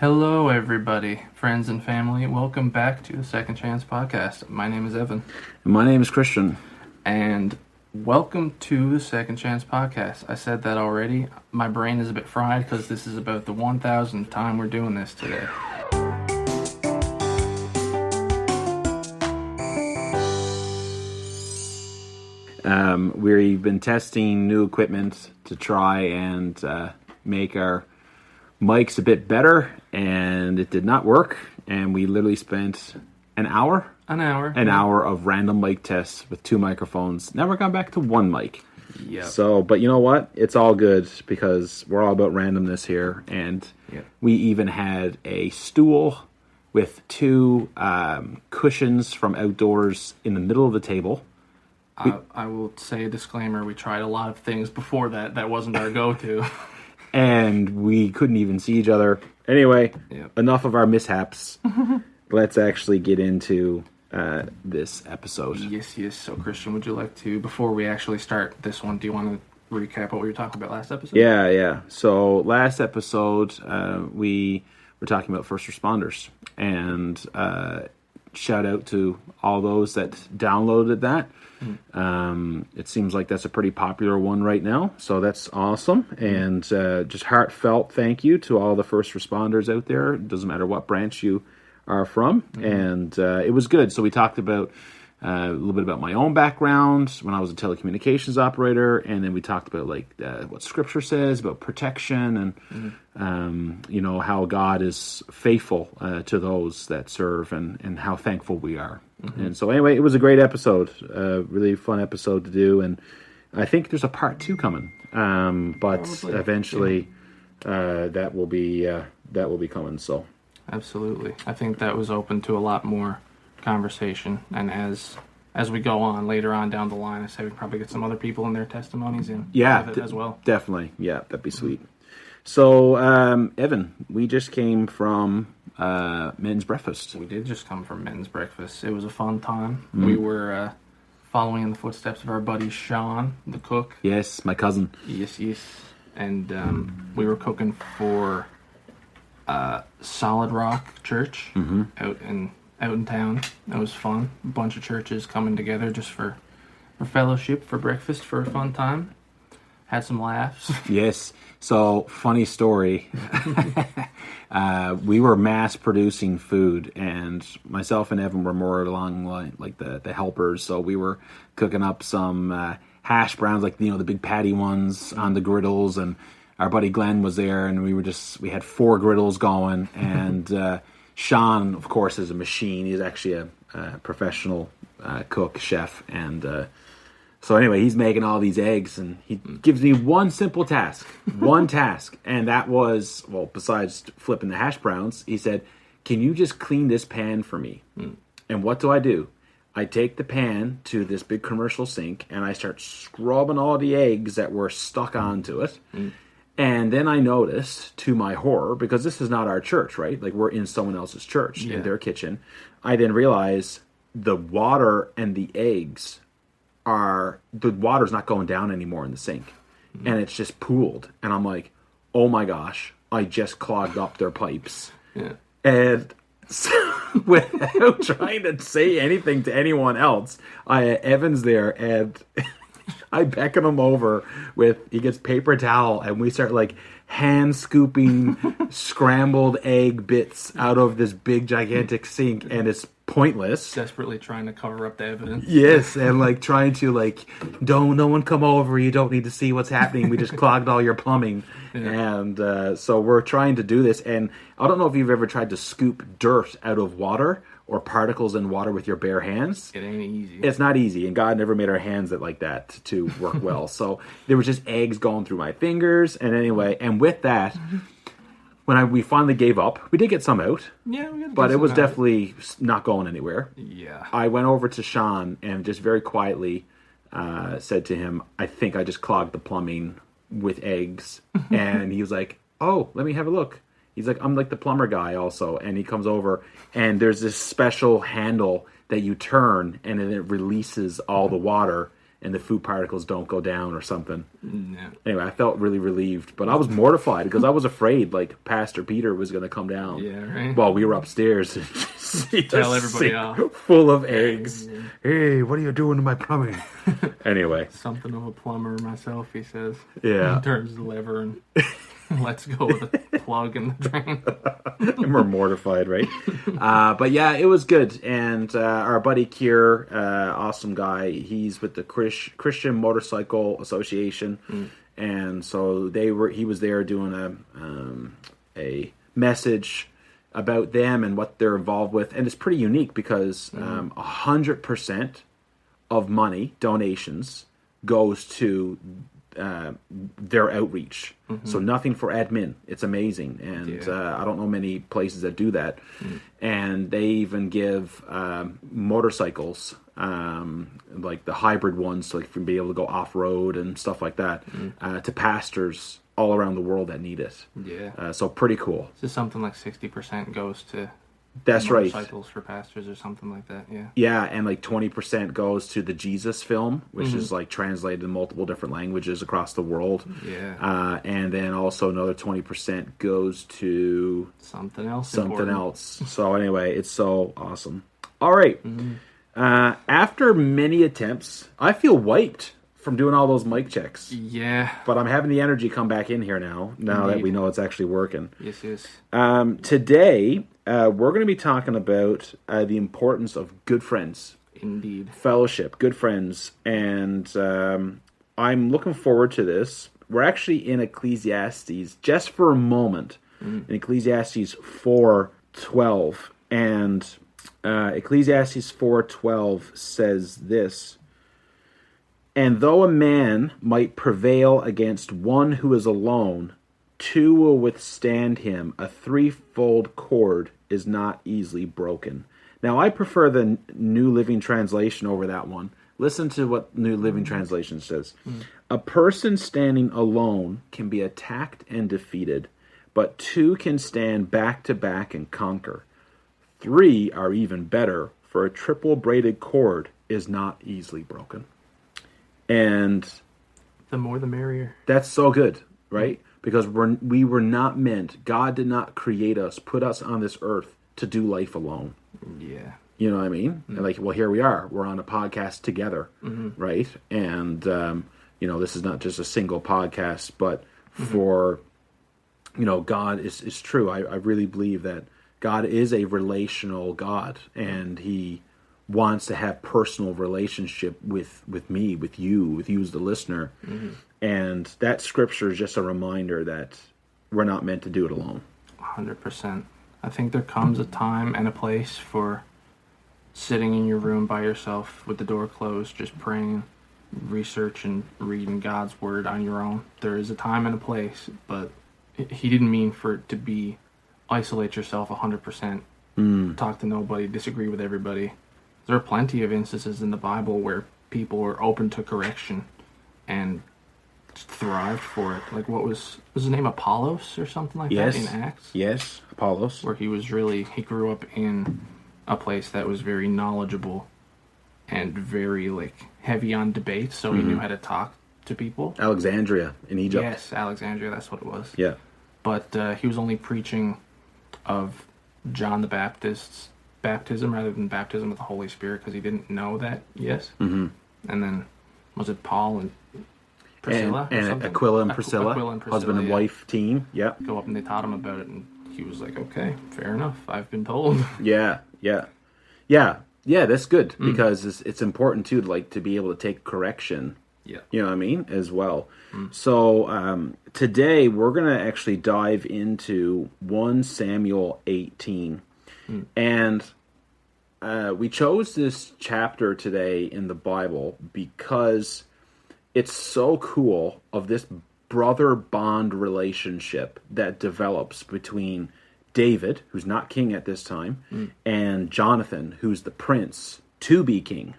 Hello, everybody, friends and family. Welcome back to the Second Chance Podcast. My name is Evan, My name is Christian. and welcome to the Second Chance Podcast. I said that already. My brain is a bit fried because this is about the 1000th time we're doing this today. We've been testing new equipment to try and make our mics a bit better, and it did not work. And we literally spent an hour An hour. of random mic tests with two microphones. Now we're going back to one mic. Yep. So, but you know what? It's all good because we're all about randomness here. And Yep. we even had a stool with two cushions from outdoors in the middle of the table. I will say a disclaimer. We tried a lot of things before that. That wasn't our go-to. And we couldn't even see each other. Anyway, Yep. enough of our mishaps. Let's actually get into this episode. Yes. So, Christian, would you like to, before we actually start this one, do you want to recap what we were talking about last episode? Yeah. So last episode, we were talking about first responders. And shout out to all those that downloaded that. It seems like that's a pretty popular one right now, so that's awesome. And just heartfelt thank you to all the first responders out there. It doesn't matter what branch you are from. And it was good. So we talked about a little bit about my own background when I was a telecommunications operator, and then we talked about what Scripture says about protection and how God is faithful to those that serve, and how thankful we are. And so anyway, it was a great episode, really fun episode to do, and I think there's a part 2 coming, but Probably. eventually that will be coming. So Absolutely. I think that was open to a lot more conversation, and as we go on later on down the line, I say we probably get some other people and their testimonies in with it as well. Definitely. Yeah, that'd be sweet. So, Evan, we just came from men's breakfast. We did just come from men's breakfast. It was a fun time. We were following in the footsteps of our buddy Sean, the cook. Yes, my cousin. Yes. And we were cooking for Solid Rock Church out in town. That was fun. A bunch of churches coming together just for fellowship, for breakfast, for a fun time. Had some laughs. Yes. So, funny story. We were mass producing food, and myself and Evan were more along like the helpers. So we were cooking up some hash browns, the big patty ones on the griddles, and our buddy Glenn was there, and we had 4 griddles going, and Sean, of course, is a machine. He's actually a professional cook, chef, and so anyway, he's making all these eggs, and he gives me one simple task, and that was, besides flipping the hash browns, he said, "Can you just clean this pan for me?" And what do? I take the pan to this big commercial sink, and I start scrubbing all the eggs that were stuck onto it. And then I noticed, to my horror, because this is not our church, right? Like, we're in someone else's church, in their kitchen. I then realize the water and the eggs the water's not going down anymore in the sink. And it's just pooled. And I'm like, oh my gosh, I just clogged up their pipes. Yeah. And so, without trying to say anything to anyone else, Evan's there, and I beckon him over he gets paper towel, and we start hand scooping scrambled egg bits out of this big gigantic sink, and it's pointless. Desperately trying to cover up the evidence. Yes, and trying to don't no one come over, you don't need to see what's happening, we just clogged all your plumbing. And so we're trying to do this, and I don't know if you've ever tried to scoop dirt out of water or particles in water with your bare hands. It ain't easy. It's not easy, and God never made our hands like that to work well. So there was just eggs going through my fingers, and anyway, and with that, when we finally gave up, we did get some out. Yeah, we got but it was definitely not going anywhere. Yeah. I went over to Sean and just very quietly said to him, "I think I just clogged the plumbing with eggs." And he was like, "Oh, let me have a look." He's like, "I'm the plumber guy also." And he comes over, and there's this special handle that you turn, and then it releases all the water, and the food particles don't go down or something. No. Anyway, I felt really relieved, but I was mortified because I was afraid like Pastor Peter was going to come down. Yeah, right. While we were upstairs and see Tell the everybody sink off. full of eggs. Hey, what are you doing to my plumbing? Anyway, Something of a plumber myself, he says. yeah. He turns the lever and lets go of the plug in the drain. And we're mortified, right? But yeah, it was good. And our buddy Kier, awesome guy, he's with the Christian Motorcycle Association, and so he was there doing a message about them and what they're involved with, and it's pretty unique because 100% of money donations goes to their outreach. So nothing for admin. It's amazing. And I don't know many places that do that. And they even give motorcycles, like the hybrid ones, so like to be able to go off-road and stuff like that, to pastors all around the world that need it. Yeah. So pretty cool. It's just something like 60% goes to That's right. motorcycles for pastors or something like that, yeah. Yeah, and like 20% goes to the Jesus film, which is like translated in multiple different languages across the world. Yeah. And then also another 20% goes to Something else something important. else. So anyway, it's so awesome. All right. After many attempts, I feel wiped from doing all those mic checks. Yeah. But I'm having the energy come back in here now that Indeed. we know it's actually working. Yes. Today, we're going to be talking about the importance of good friends. Indeed. Fellowship, good friends. And I'm looking forward to this. We're actually in Ecclesiastes just for a moment. In Ecclesiastes 4:12. And Ecclesiastes 4:12 says this: "And though a man might prevail against one who is alone, two will withstand him. A threefold cord is not easily broken." Now, I prefer the New Living Translation over that one. Listen to what New Living Translation says. "A person standing alone can be attacked and defeated, but two can stand back to back and conquer. Three are even better, for a triple braided cord is not easily broken." And The more the merrier. that's so good, right? Because we were not meant, God did not create us, put us on this earth to do life alone. Yeah. You know what I mean? And like, well, here we are. We're on a podcast together, right? And, this is not just a single podcast, but for, God is true. I really believe that God is a relational God, and he wants to have personal relationship with me, with you as the listener. And that scripture is just a reminder that we're not meant to do it alone. 100%. I think there comes a time and a place for sitting in your room by yourself with the door closed, just praying, research, and reading God's word on your own. There is a time and a place, but he didn't mean for it to be isolate yourself 100%, talk to nobody, disagree with everybody. There are plenty of instances in the Bible where people were open to correction and thrived for it. Like, was his name Apollos or something like that in Acts? Yes, Apollos. Where he grew up in a place that was very knowledgeable and very, heavy on debate, so he knew how to talk to people. Alexandria in Egypt. Yes, Alexandria, that's what it was. Yeah. But he was only preaching of John the Baptist's baptism rather than baptism with the Holy Spirit because he didn't know that, yes? And then, was it Paul and Priscilla? And Aquila and Priscilla, husband and wife team. Yeah. Go up and they taught him about it, and he was like, okay, fair enough. I've been told. Yeah. That's good because it's important too, to be able to take correction. Yeah. You know what I mean? As well. So today we're going to actually dive into 1 Samuel 18. And we chose this chapter today in the Bible because it's so cool of this brother bond relationship that develops between David, who's not king at this time, and Jonathan, who's the prince to be king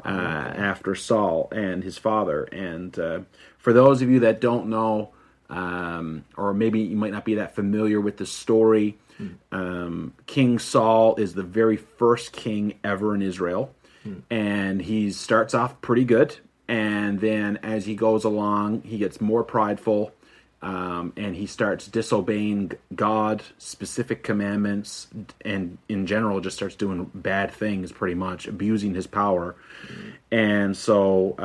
after Saul and his father. And for those of you that don't know, or maybe you might not be that familiar with the story, King Saul is the very first king ever in Israel, and he starts off pretty good. And then as he goes along, he gets more prideful, and he starts disobeying God, specific commandments, and in general just starts doing bad things, pretty much abusing his power. And so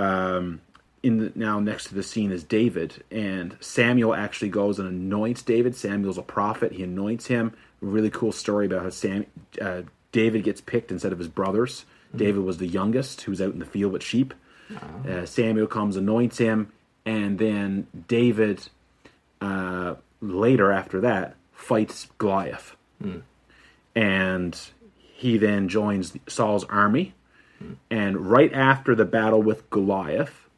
now next to the scene is David, and Samuel actually goes and anoints David. Samuel's a prophet. He anoints him. Really cool story about how David gets picked instead of his brothers. David was the youngest, who was out in the field with sheep. Samuel comes, anoints him, and then David, later after that, fights Goliath. And he then joins Saul's army. And right after the battle with Goliath,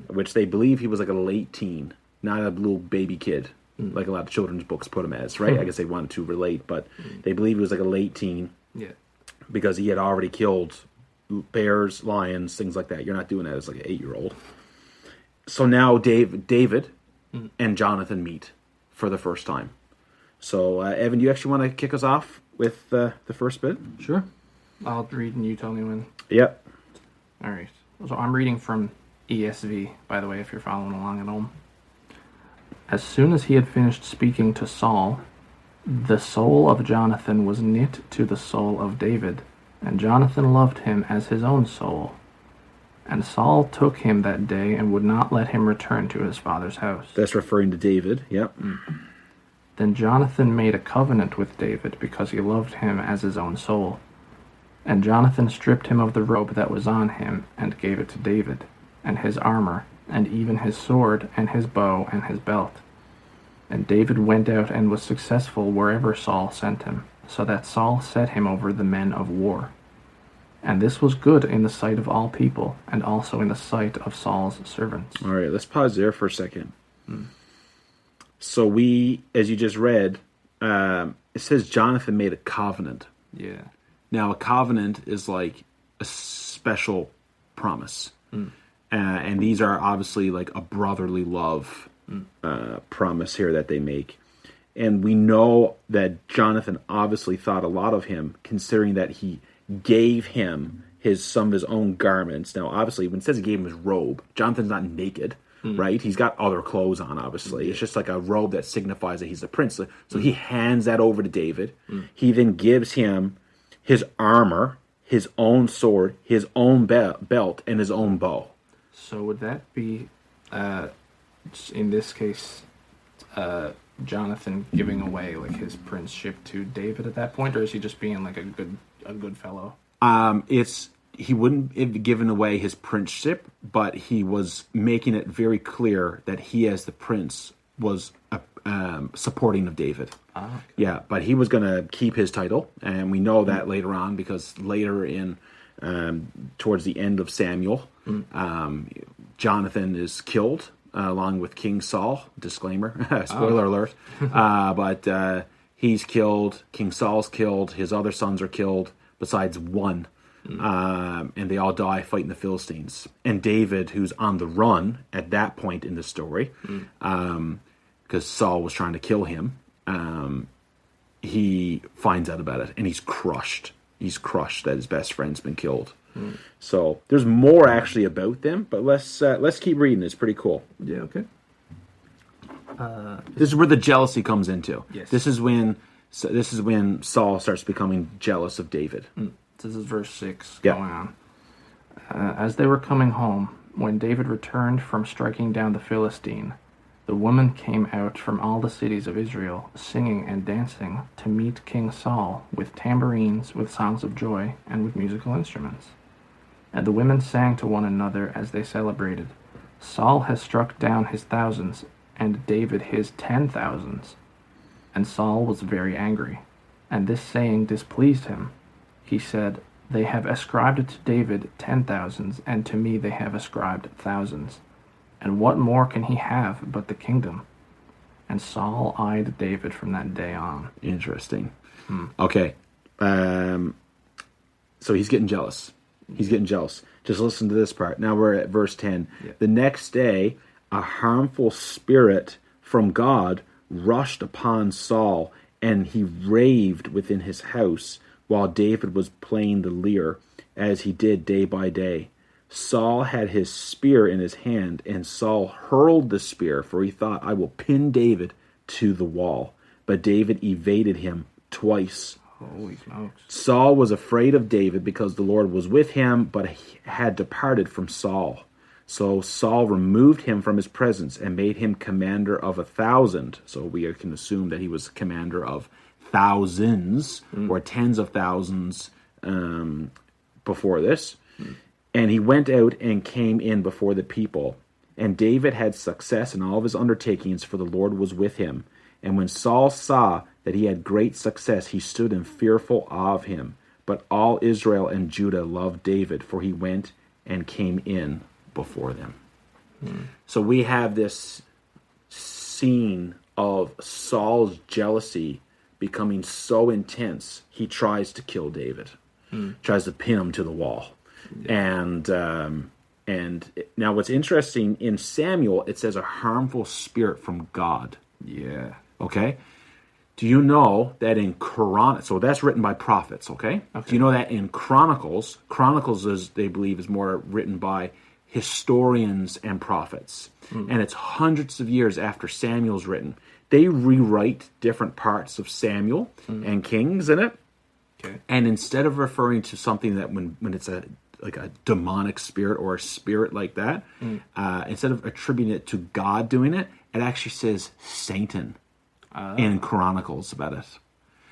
which they believe he was like a late teen, not a little baby kid, like a lot of children's books put him as, right? I guess they wanted to relate, but they believe he was like a late teen. Yeah. Because he had already killed bears, lions, things like that. You're not doing that as like an 8-year-old. So now David and Jonathan meet for the first time. So, Evan, do you actually want to kick us off with the first bit? Sure. I'll read and you tell me when. Yep. All right. So I'm reading from ESV, by the way, if you're following along at home. As soon as he had finished speaking to Saul, the soul of Jonathan was knit to the soul of David, and Jonathan loved him as his own soul. And Saul took him that day and would not let him return to his father's house. That's referring to David. Yep. Then Jonathan made a covenant with David because he loved him as his own soul. And Jonathan stripped him of the robe that was on him and gave it to David, and his armor, and even his sword, and his bow, and his belt. And David went out and was successful wherever Saul sent him, so that Saul set him over the men of war. And this was good in the sight of all people, and also in the sight of Saul's servants. All right, let's pause there for a second. So we, as you just read, it says Jonathan made a covenant. Yeah. Now, a covenant is like a special promise. And these are obviously like a brotherly love promise here that they make. And we know that Jonathan obviously thought a lot of him, considering that he gave him some of his own garments. Now, obviously, when it says he gave him his robe, Jonathan's not naked, right? He's got other clothes on, obviously. It's just like a robe that signifies that he's a prince. So he hands that over to David. He then gives him his armor, his own sword, his own belt, and his own bow. So would that be, in this case, Jonathan giving away like his princeship to David at that point, or is he just being like a good fellow? He wouldn't have given away his princeship, but he was making it very clear that he, as the prince, was supporting of David. Okay. Yeah, but he was going to keep his title, and we know that later on because later in towards the end of Samuel, Jonathan is killed along with King Saul. Disclaimer, spoiler alert. But he's killed. King Saul's killed. His other sons are killed, besides one. And they all die fighting the Philistines. And David, who's on the run at that point in the story, because Saul was trying to kill him, he finds out about it, and he's crushed. He's crushed that his best friend's been killed. So there's more actually about them, but let's keep reading. It's pretty cool. Yeah. Okay. This is where the jealousy comes into. Yes. This is when Saul starts becoming jealous of David. This is verse 6 Yeah. going on. As they were coming home, when David returned from striking down the Philistine, the women came out from all the cities of Israel, singing and dancing, to meet King Saul, with tambourines, with songs of joy, and with musical instruments. And the women sang to one another as they celebrated, Saul has struck down his thousands, and David his 10,000s. And Saul was very angry, and this saying displeased him. He said, They have ascribed to David 10,000s, and to me they have ascribed thousands. And what more can he have but the kingdom? And Saul eyed David from that day on. Interesting. Okay. So he's getting jealous. He's getting jealous. Just listen to this part. Now we're at verse 10. Yeah. The next day, a harmful spirit from God rushed upon Saul, and he raved within his house while David was playing the lyre, as he did day by day. Saul had his spear in his hand, and Saul hurled the spear, for he thought, I will pin David to the wall. But David evaded him twice. Holy smokes. Saul was afraid of David because the Lord was with him, but he had departed from Saul. So Saul removed him from his presence and made him commander of 1,000. So we can assume that he was commander of thousands or tens of thousands before this. And he went out and came in before the people. And David had success in all of his undertakings, for the Lord was with him. And when Saul saw that he had great success, he stood in fearful awe of him. But all Israel and Judah loved David, for he went and came in before them. So we have this scene of Saul's jealousy becoming so intense, he tries to kill David, tries to pin him to the wall. And now what's interesting, in Samuel, it says a harmful spirit from God. Yeah. Okay? Do you know that in so that's written by prophets, okay? Do you know that in Chronicles is, they believe, is more written by historians and prophets. And it's hundreds of years after Samuel's written. They rewrite different parts of Samuel and Kings in it. Okay. And instead of referring to something that when it's a demonic spirit or a spirit like that, instead of attributing it to God doing it, it actually says Satan in Chronicles about it.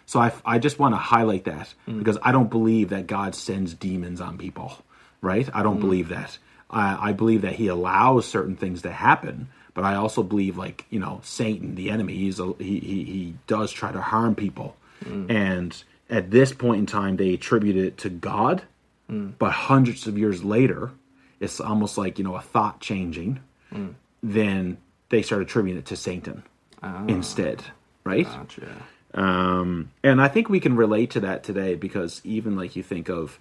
So I just want to highlight that because I don't believe that God sends demons on people, right? I don't believe that. I believe that he allows certain things to happen, but I also believe, like, Satan, the enemy, he does try to harm people. And at this point in time, they attribute it to God, but hundreds of years later, it's almost like, a thought changing. Then they start attributing it to Satan instead, right? Gotcha. And I think we can relate to that today because even like you think of,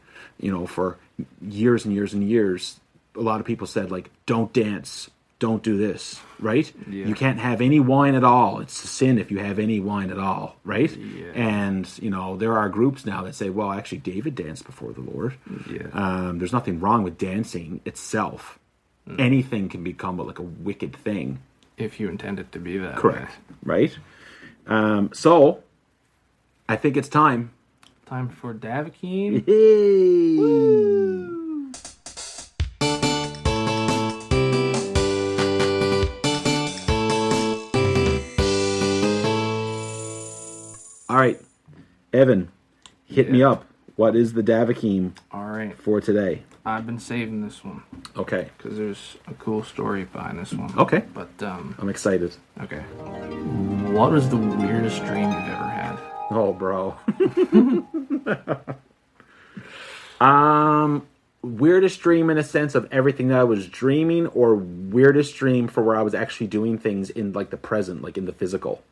for years and years and years, a lot of people said, like, don't dance, don't do this, right? Yeah. You can't have any wine at all. It's a sin if you have any wine at all, right? Yeah. And, there are groups now that say, well, actually, David danced before the Lord. Yeah. There's nothing wrong with dancing itself. Anything can become like a wicked thing. If you intend it to be that. Correct. Right? So, I think it's time. Time for Davakeem. Hey! All right, Evan, hit me up. What is the Davakeem All right. for today? I've been saving this one Okay. because there's a cool story behind this one. Okay. But, I'm excited. okay. What was the weirdest dream you've ever had? Oh, bro. Weirdest dream in a sense of everything that I was dreaming, or weirdest dream for where I was actually doing things in like the present, like in the physical?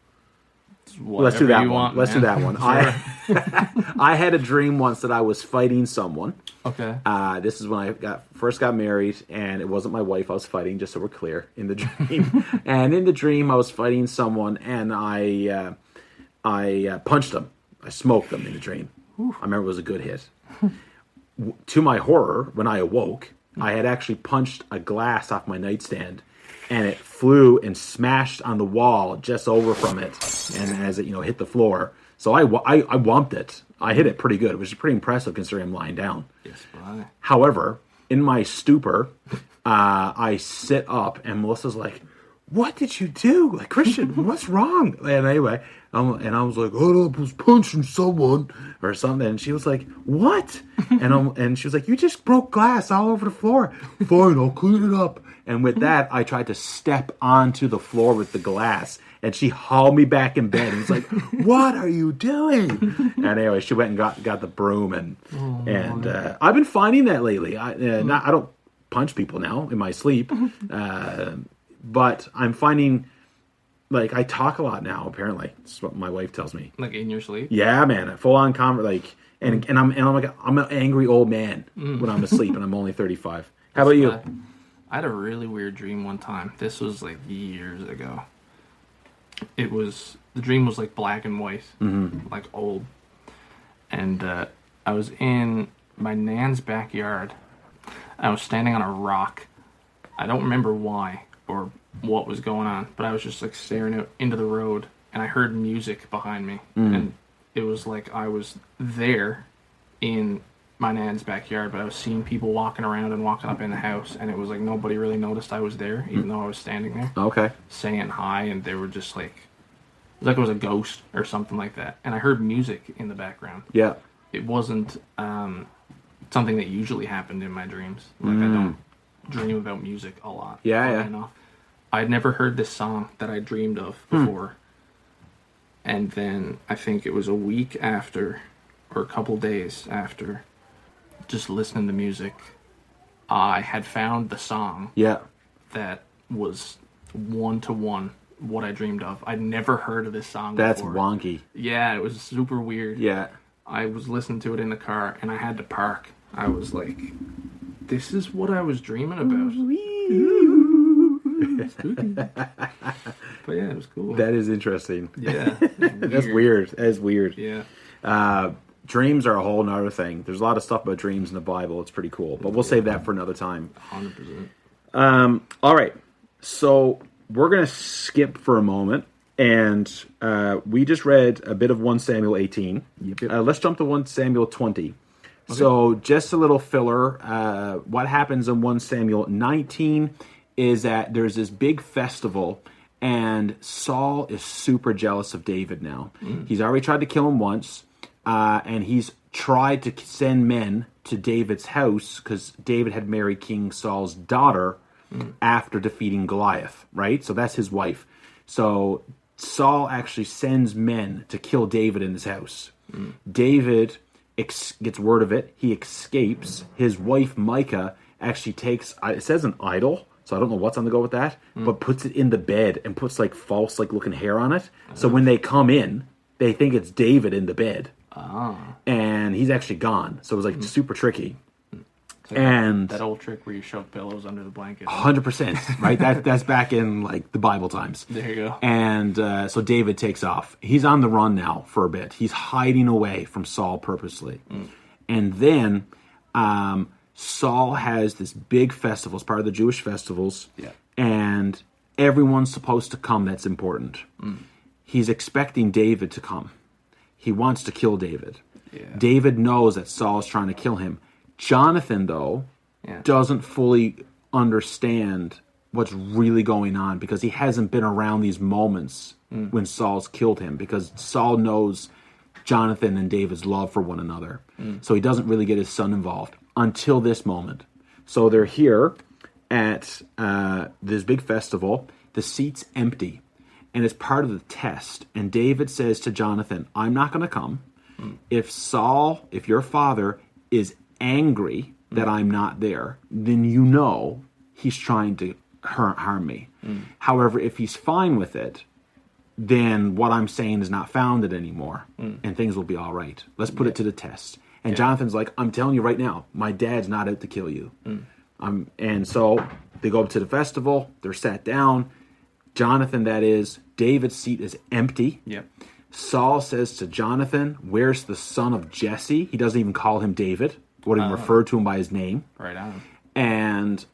Let's do that one. Want, Let's man. do that one. I had a dream once that I was fighting someone. Okay. This is when I first got married, and it wasn't my wife I was fighting, just so we're clear, in the dream. And in the dream, I was fighting someone, and I punched him. I smoked him in the dream. I remember it was a good hit. To my horror, when I awoke, I had actually punched a glass off my nightstand, and it flew and smashed on the wall just over from it, and as it hit the floor. So I whumped it. I hit it pretty good, which is pretty impressive considering I'm lying down. Yes, bye. However, in my stupor, I sit up, and Melissa's like, "What did you do? Like, Christian, what's wrong?" And anyway, and I was like, "Oh, I was punching someone or something." And she was like, "What?" And she was like, "You just broke glass all over the floor." "Fine, I'll clean it up." And with that, I tried to step onto the floor with the glass, and she hauled me back in bed and was like, "What are you doing?" And anyway, she went and got the broom, and I've been finding that lately. I don't punch people now in my sleep, but I'm finding, like, I talk a lot now. Apparently, that's what my wife tells me. Like in your sleep? Yeah, man, full on and I'm like I'm an angry old man when I'm asleep, and I'm only 35. How about you? I had a really weird dream one time. This was like years ago. The dream was like black and white, like old. And I was in my nan's backyard, I was standing on a rock. I don't remember why or what was going on, but I was just like staring out into the road, and I heard music behind me, and it was like I was there in my nan's backyard, but I was seeing people walking around and walking up in the house, and it was like nobody really noticed I was there, even though I was standing there Okay. saying hi, and they were just like, it was like it was a ghost or something like that. And I heard music in the background. Yeah. It wasn't something that usually happened in my dreams. Like, I don't dream about music a lot. Yeah, funny yeah. enough. I'd never heard this song that I dreamed of before. And then I think it was a week after, or a couple days after, just listening to music, I had found the song Yeah. that was one-to-one what I dreamed of. I'd never heard of this song That's before. wonky. Yeah, it was super weird. Yeah. I was listening to it in the car, and I had to park. I was like, this is what I was dreaming about. Spooky. But yeah, it was cool. That is interesting. Yeah. That's weird. That is weird. Yeah. Dreams are a whole nother thing. There's a lot of stuff about dreams in the Bible. It's pretty cool, but we'll save that for another time. 100%. All right. So we're going to skip for a moment, and we just read a bit of 1 Samuel 18. Yep. Let's jump to 1 Samuel 20. Okay. So just a little filler. What happens in 1 Samuel 19 is that there's this big festival, and Saul is super jealous of David now. He's already tried to kill him once, and he's tried to send men to David's house because David had married King Saul's daughter after defeating Goliath, right? So that's his wife. So Saul actually sends men to kill David in his house. David gets word of it. He escapes. His wife, Micah, actually takes, it says an idol, so I don't know what's on the go with that, but puts it in the bed and puts like false like looking hair on it. So when they come in, they think it's David in the bed. And he's actually gone. So it was like super tricky. Like and that old trick where you shove pillows under the blanket. 100%, right? That's back in like the Bible times. There you go. And so David takes off. He's on the run now for a bit. He's hiding away from Saul purposely. And then Saul has this big festival. It's part of the Jewish festivals. Yeah. And everyone's supposed to come that's important. He's expecting David to come. He wants to kill David. Yeah. David knows that Saul is trying to kill him. Jonathan, though, doesn't fully understand what's really going on because he hasn't been around these moments when Saul's killed him, because Saul knows Jonathan and David's love for one another. So he doesn't really get his son involved until this moment. So they're here at this big festival. The seat's empty, and it's part of the test. And David says to Jonathan, I'm not going to come. If Saul, if your father is angry that I'm not there, then you know he's trying to harm me. However, if he's fine with it, then what I'm saying is not founded anymore, and things will be all right. Let's put it to the test. And Jonathan's like, I'm telling you right now, my dad's not out to kill you. And so they go up to the festival, they're sat down. Jonathan, that is, David's seat is empty. Yep. Saul says to Jonathan, where's the son of Jesse? He doesn't even call him David. Wouldn't even refer to him by his name. Right on. And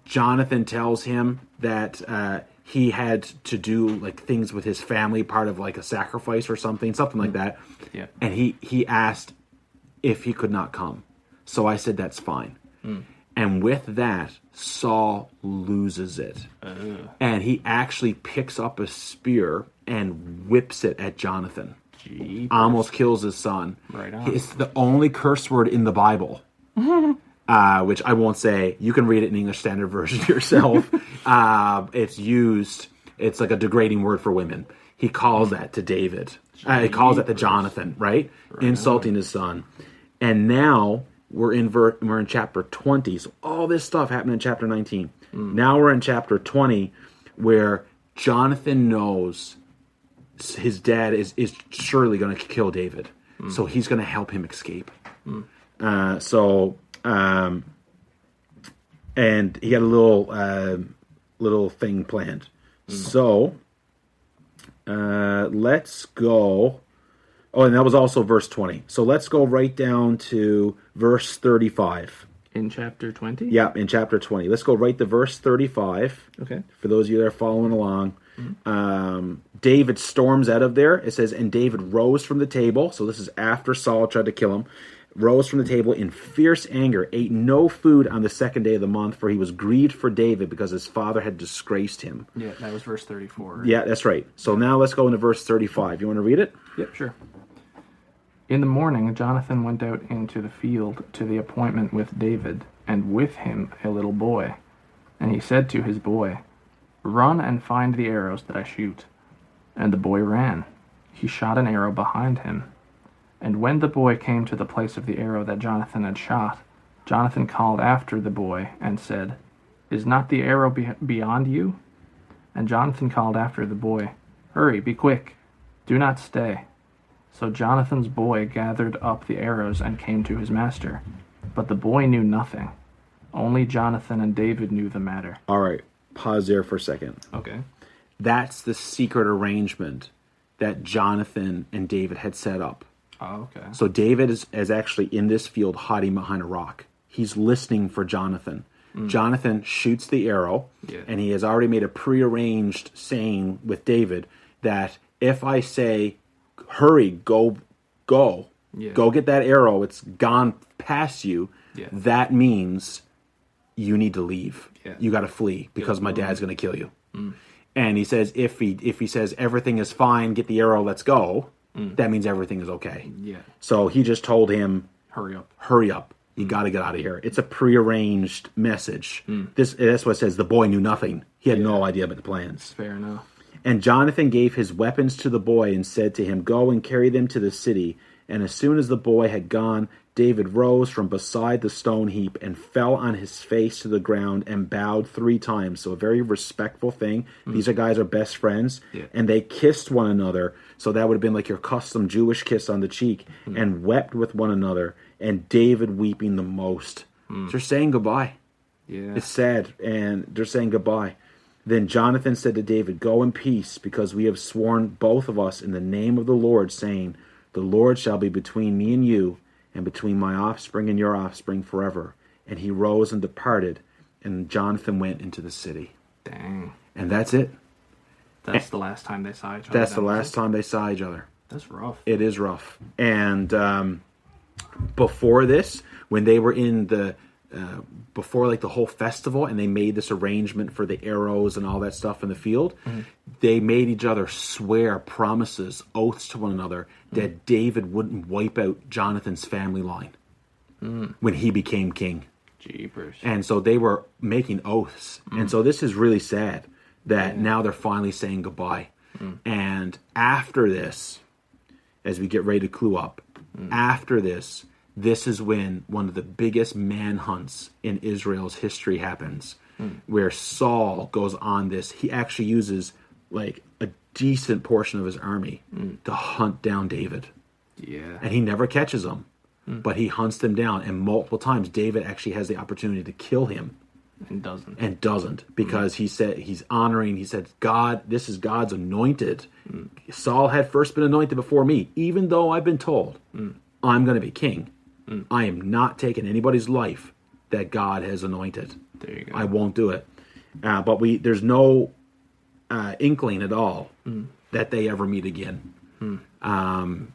Jonathan tells him that he had to do like things with his family, part of like a sacrifice or something like that. Yeah. And he asked if he could not come. So I said, that's fine. And with that, Saul loses it. And he actually picks up a spear and whips it at Jonathan. Jeepers. Almost kills his son. Right on. It's the only curse word in the Bible, which I won't say. You can read it in English Standard Version yourself. It's used. It's like a degrading word for women. He calls that to David. He calls that to Jonathan, right? Insulting his son. And now we're in chapter 20. So all this stuff happened in chapter 19. Now we're in chapter 20, where Jonathan knows his dad is surely going to kill David. So he's going to help him escape. And he had a little thing planned. So let's go. Oh, and that was also verse 20. So let's go right down to verse 35. In chapter 20? Yeah, in chapter 20. Let's go right to verse 35. Okay. For those of you that are following along. David storms out of there. It says, and David rose from the table. So this is after Saul tried to kill him. Rose from the table in fierce anger, ate no food on the second day of the month, for he was grieved for David because his father had disgraced him. Yeah, that was verse 34. Right? Yeah, that's right. So now let's go into verse 35. You want to read it? Yep, sure. In the morning, Jonathan went out into the field to the appointment with David, and with him a little boy. And he said to his boy, "Run and find the arrows that I shoot." And the boy ran. He shot an arrow behind him. And when the boy came to the place of the arrow that Jonathan had shot, Jonathan called after the boy and said, "Is not the arrow beyond you?" And Jonathan called after the boy, "Hurry, be quick, do not stay." So Jonathan's boy gathered up the arrows and came to his master. But the boy knew nothing. Only Jonathan and David knew the matter. All right. Pause there for a second. Okay. That's the secret arrangement that Jonathan and David had set up. Oh, okay. So David is actually in this field hiding behind a rock. He's listening for Jonathan. Jonathan shoots the arrow, and he has already made a prearranged saying with David that if I say, hurry, go get that arrow, it's gone past you, that means you need to leave. You got to flee because my dad's going to kill you. And he says if he says everything is fine, get the arrow, let's go, that means everything is okay. Yeah. So he just told him, Hurry up. hurry up. You got to get out of here. It's a prearranged message. That's what it says. The boy knew nothing. He had no idea about the plans. Fair enough. And Jonathan gave his weapons to the boy and said to him, "Go and carry them to the city." And as soon as the boy had gone, David rose from beside the stone heap and fell on his face to the ground and bowed 3 times. So a very respectful thing. These guys are best friends. And they kissed one another. So that would have been like your custom Jewish kiss on the cheek. And wept with one another. And David weeping the most. They're saying goodbye. Yeah. It's sad. And they're saying goodbye. Then Jonathan said to David, "Go in peace, because we have sworn both of us in the name of the Lord, saying, the Lord shall be between me and you, and between my offspring and your offspring forever." And he rose and departed, and Jonathan went into the city. Dang. And that's it. That's the last time they saw each other. That's the last time they saw each other. That's rough. It is rough. And before this, when they were in the before like the whole festival, and they made this arrangement for the arrows and all that stuff in the field, they made each other swear promises, oaths to one another that David wouldn't wipe out Jonathan's family line when he became king. Jeepers. And so they were making oaths. And so this is really sad that now they're finally saying goodbye. And after this, as we get ready to clue up, after this is when one of the biggest manhunts in Israel's history happens, where Saul goes on this. He actually uses like a decent portion of his army to hunt down David. Yeah. And he never catches him, but he hunts them down. And multiple times David actually has the opportunity to kill him. And doesn't. And doesn't, because he said he said, God, this is God's anointed. Saul had first been anointed before me, even though I've been told I'm going to be king. I am not taking anybody's life that God has anointed. There you go. I won't do it. But there's no inkling at all that they ever meet again. And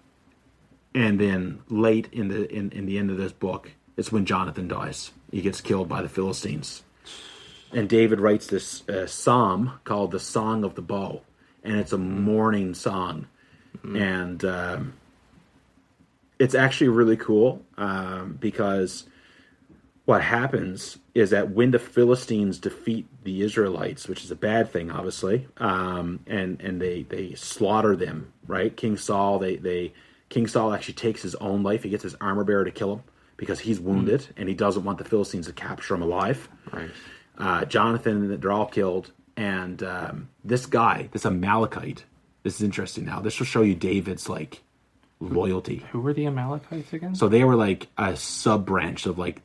then late in the end of this book, it's when Jonathan dies. He gets killed by the Philistines. And David writes this psalm called the Song of the Bow, and it's a mourning song. And it's actually really cool because what happens is that when the Philistines defeat the Israelites, which is a bad thing, obviously, and they slaughter them, right? King Saul actually takes his own life. He gets his armor bearer to kill him because he's wounded, and he doesn't want the Philistines to capture him alive. Right. Jonathan, they're all killed, and this guy, this Amalekite, this is interesting now. This will show you David's like loyalty. Who were the Amalekites again? So they were like a sub branch of like,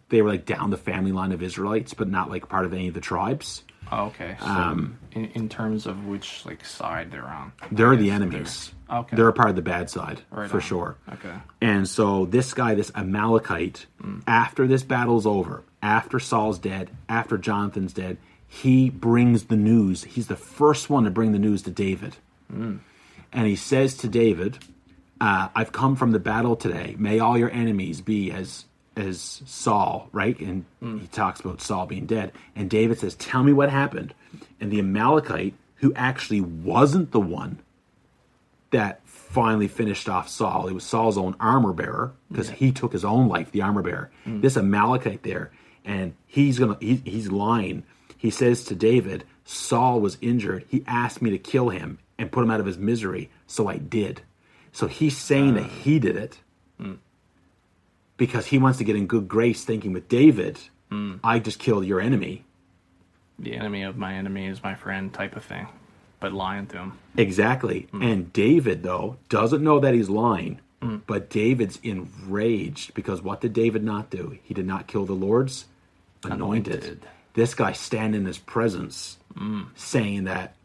they were like down the family line of Israelites, but not like part of any of the tribes. Oh, okay. So in terms of which like side they're on, They're the enemies. Okay. They're a part of the bad side, Right for on. sure. Okay. And so this guy, this Amalekite, after this battle's over, after Saul's dead, after Jonathan's dead, he brings the news. He's the first one to bring the news to David. And he says to David, I've come from the battle today. May all your enemies be as Saul, right? And he talks about Saul being dead. And David says, tell me what happened. And the Amalekite, who actually wasn't the one that finally finished off Saul, it was Saul's own armor bearer, because he took his own life, the armor bearer. This Amalekite there, and he's lying. He says to David, Saul was injured. He asked me to kill him and put him out of his misery, so I did. So he's saying that he did it because he wants to get in good grace, thinking with David, I just killed your enemy. The enemy of my enemy is my friend type of thing, but lying to him. Exactly. And David, though, doesn't know that he's lying, but David's enraged because what did David not do? He did not kill the Lord's anointed. This guy stand in his presence saying that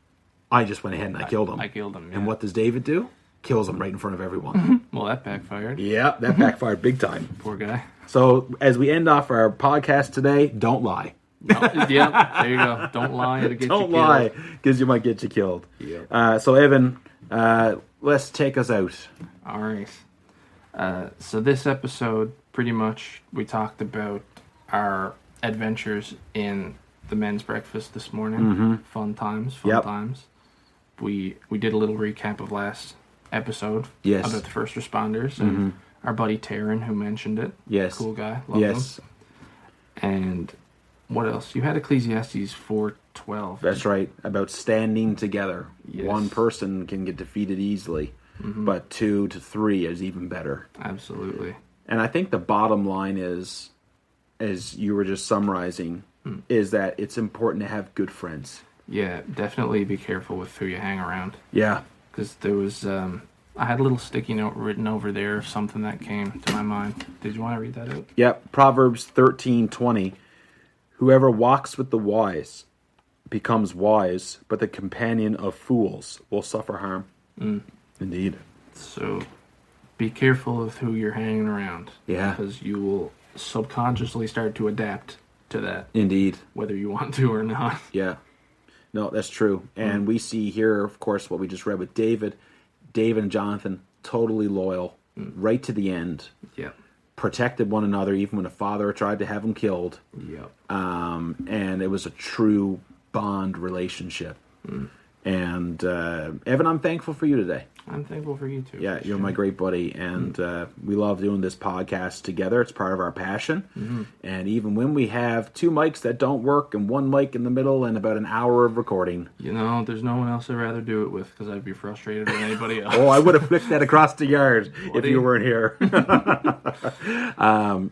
I just went ahead and I killed him. I killed him. Yeah. And what does David do? Kills him right in front of everyone. Well, that backfired. Yeah, that backfired big time. Poor guy. So as we end off our podcast today, don't lie. No, yeah, there you go. Don't lie. It'll get you Don't killed. lie, because you might get you killed. Yep. So Evan, let's take us out. All right. So this episode, pretty much, we talked about our adventures in the men's breakfast this morning. Fun times. We did a little recap of last episode about the first responders and our buddy Taryn, who mentioned it. Yes. Cool guy. Love him. And what else? You had Ecclesiastes 4:12. That's right. About standing together. Yes. One person can get defeated easily, but 2 to 3 is even better. Absolutely. And I think the bottom line is, as you were just summarizing, is that it's important to have good friends. Yeah, definitely be careful with who you hang around. Yeah. Because there was, I had a little sticky note written over there of something that came to my mind. Did you want to read that out? Yep. Proverbs 13:20. Whoever walks with the wise becomes wise, but the companion of fools will suffer harm. Indeed. So be careful of who you're hanging around. Yeah. Because you will subconsciously start to adapt to that, Indeed. whether you want to or not. Yeah. No, that's true. And we see here, of course, what we just read with David. David and Jonathan, totally loyal, right to the end. Yep. Protected one another, even when a father tried to have him killed. Yep. And it was a true bond relationship. And Evan, I'm thankful for you today. I'm thankful for you too. Yeah, you're my great buddy, and we love doing this podcast together. It's part of our passion. And even when we have 2 mics that don't work and 1 mic in the middle and about an hour of recording. You know, there's no one else I'd rather do it with because I'd be frustrated with anybody else. Oh, I would have flicked that across the yard if Buddy. you weren't here.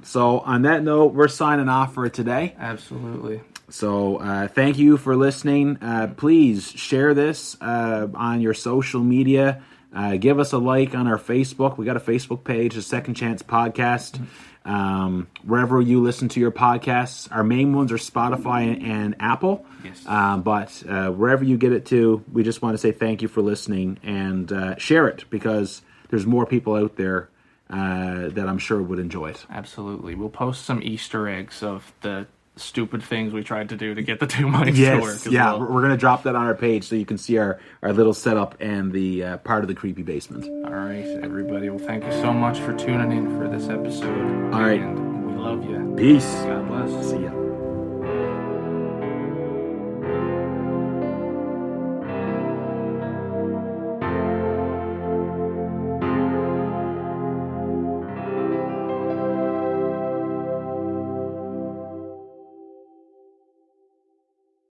So on that note, we're signing off for today. Absolutely. So thank you for listening. Please share this on your social media. Give us a like on our Facebook. We got a Facebook page, the Second Chance Podcast. Wherever you listen to your podcasts, our main ones are Spotify and Apple. Yes. But wherever you get it to, we just want to say thank you for listening and share it because there's more people out there that I'm sure would enjoy it. Absolutely. We'll post some Easter eggs of the stupid things we tried to do to get the 2 mics to work as yeah, well. we're going to drop that on our page so you can see our little setup and the part of the creepy basement. All right, everybody. Well, thank you so much for tuning in for this episode. All right. And we love you. Peace. God bless. See ya.